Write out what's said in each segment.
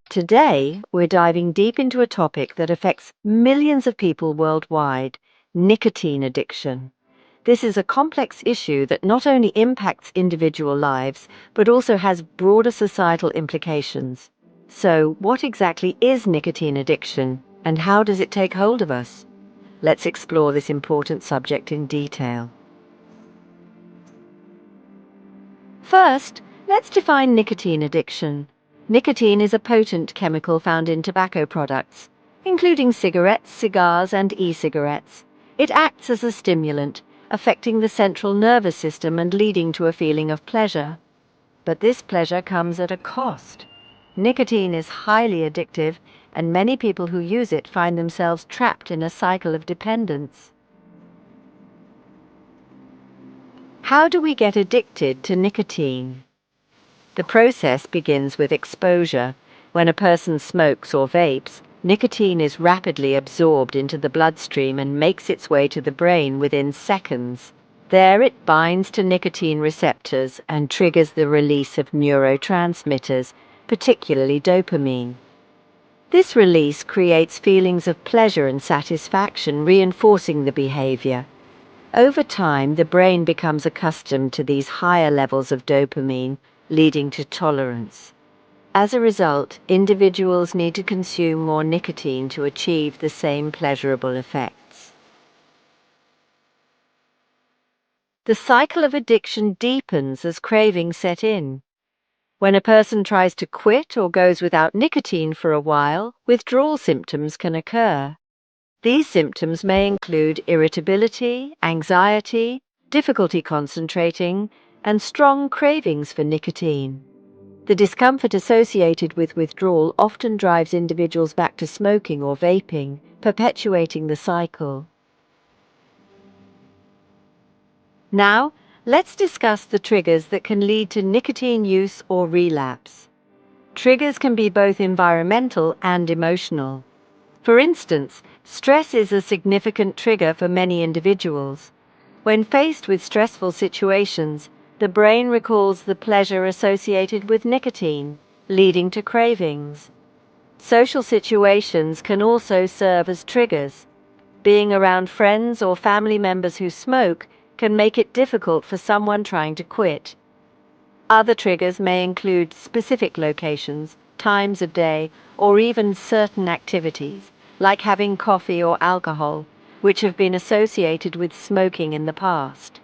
Today, we're diving deep into a topic that affects millions of people worldwide: nicotine addiction. This is a complex issue that not only impacts individual lives, but also has broader societal implications. So, what exactly is nicotine addiction, and how does it take hold of us? Let's explore this important subject in detail. First, let's define nicotine addiction. Nicotine is a potent chemical found in tobacco products, including cigarettes, cigars, and e-cigarettes. It acts as a stimulant, affecting the central nervous system and leading to a feeling of pleasure. But this pleasure comes at a cost. Nicotine is highly addictive, and many people who use it find themselves trapped in a cycle of dependence. How do we get addicted to nicotine? The process begins with exposure. When a person smokes or vapes, nicotine is rapidly absorbed into the bloodstream and makes its way to the brain within seconds. There it binds to nicotine receptors and triggers the release of neurotransmitters, particularly dopamine. This release creates feelings of pleasure and satisfaction, reinforcing the behavior. Over time, the brain becomes accustomed to these higher levels of dopamine, leading to tolerance. As a result, individuals need to consume more nicotine to achieve the same pleasurable effects. The cycle of addiction deepens as cravings set in. When a person tries to quit or goes without nicotine for a while, withdrawal symptoms can occur. These symptoms may include irritability, anxiety, difficulty concentrating, and strong cravings for nicotine. The discomfort associated with withdrawal often drives individuals back to smoking or vaping, perpetuating the cycle. Now, let's discuss the triggers that can lead to nicotine use or relapse. Triggers can be both environmental and emotional. For instance, stress is a significant trigger for many individuals. When faced with stressful situations, the brain recalls the pleasure associated with nicotine, leading to cravings. Social situations can also serve as triggers. Being around friends or family members who smoke can make it difficult for someone trying to quit. Other triggers may include specific locations, times of day, or even certain activities, like having coffee or alcohol, which have been associated with smoking in the past.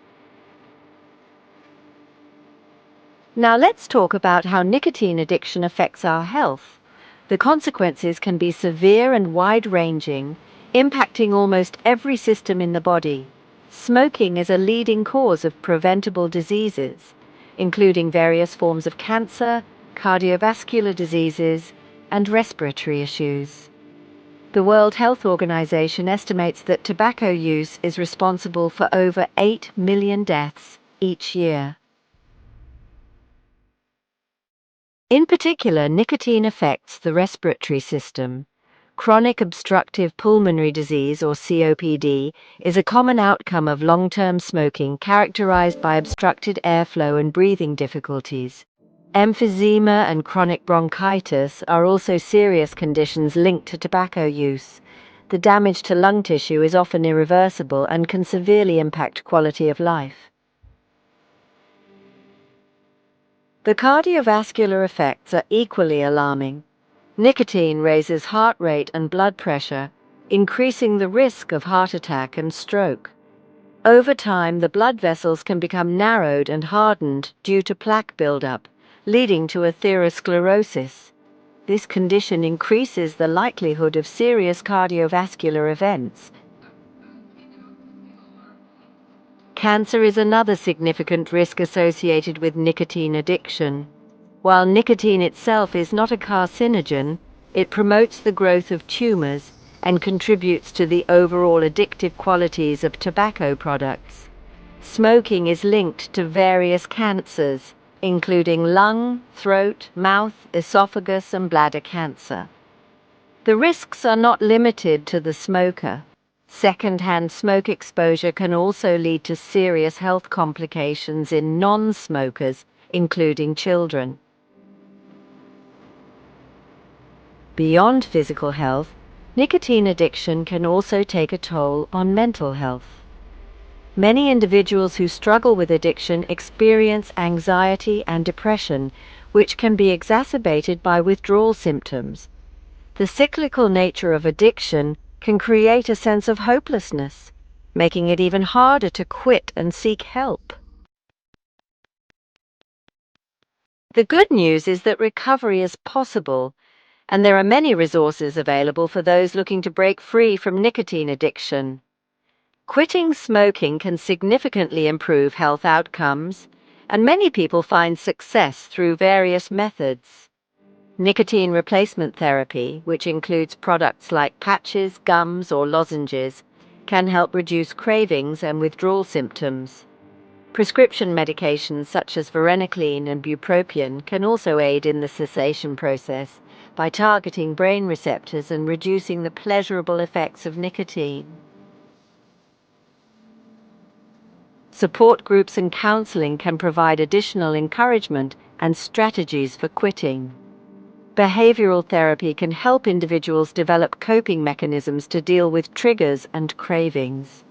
Now let's talk about how nicotine addiction affects our health. The consequences can be severe and wide-ranging, impacting almost every system in the body. Smoking is a leading cause of preventable diseases, including various forms of cancer, cardiovascular diseases, and respiratory issues. The World Health Organization estimates that tobacco use is responsible for over 8 million deaths each year. In particular, nicotine affects the respiratory system. Chronic obstructive pulmonary disease, or COPD, is a common outcome of long-term smoking characterized by obstructed airflow and breathing difficulties. Emphysema and chronic bronchitis are also serious conditions linked to tobacco use. The damage to lung tissue is often irreversible and can severely impact quality of life. The cardiovascular effects are equally alarming. Nicotine raises heart rate and blood pressure, increasing the risk of heart attack and stroke. Over time, the blood vessels can become narrowed and hardened due to plaque buildup, leading to atherosclerosis. This condition increases the likelihood of serious cardiovascular events. Cancer is another significant risk associated with nicotine addiction. While nicotine itself is not a carcinogen, it promotes the growth of tumors and contributes to the overall addictive qualities of tobacco products. Smoking is linked to various cancers, including lung, throat, mouth, esophagus, and bladder cancer. The risks are not limited to the smoker. Second-hand smoke exposure can also lead to serious health complications in non-smokers, including children. Beyond physical health, nicotine addiction can also take a toll on mental health. Many individuals who struggle with addiction experience anxiety and depression, which can be exacerbated by withdrawal symptoms. The cyclical nature of addiction can create a sense of hopelessness, making it even harder to quit and seek help. The good news is that recovery is possible, and there are many resources available for those looking to break free from nicotine addiction. Quitting smoking can significantly improve health outcomes, and many people find success through various methods. Nicotine replacement therapy, which includes products like patches, gums, or lozenges, can help reduce cravings and withdrawal symptoms. Prescription medications such as varenicline and bupropion can also aid in the cessation process by targeting brain receptors and reducing the pleasurable effects of nicotine. Support groups and counseling can provide additional encouragement and strategies for quitting. Behavioral therapy can help individuals develop coping mechanisms to deal with triggers and cravings.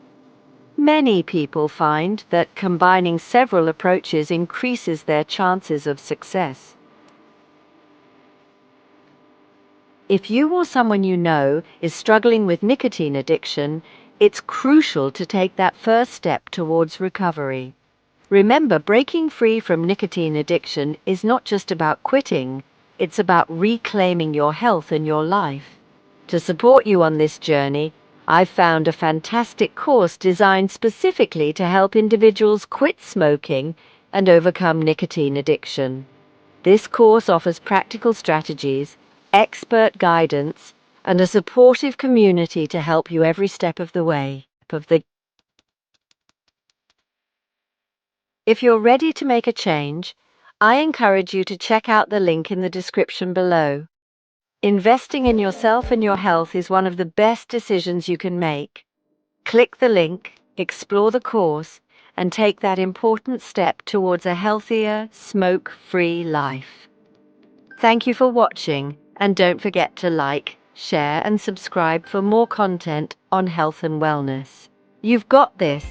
Many people find that combining several approaches increases their chances of success. If you or someone you know is struggling with nicotine addiction, it's crucial to take that first step towards recovery. Remember, breaking free from nicotine addiction is not just about quitting, it's about reclaiming your health and your life. To support you on this journey, I've found a fantastic course designed specifically to help individuals quit smoking and overcome nicotine addiction. This course offers practical strategies, expert guidance, and a supportive community to help you every step of the way. If you're ready to make a change, I encourage you to check out the link in the description below. Investing in yourself and your health is one of the best decisions you can make. Click the link, explore the course, and take that important step towards a healthier, smoke-free life. Thank you for watching, and don't forget to like, share, and subscribe for more content on health and wellness. You've got this.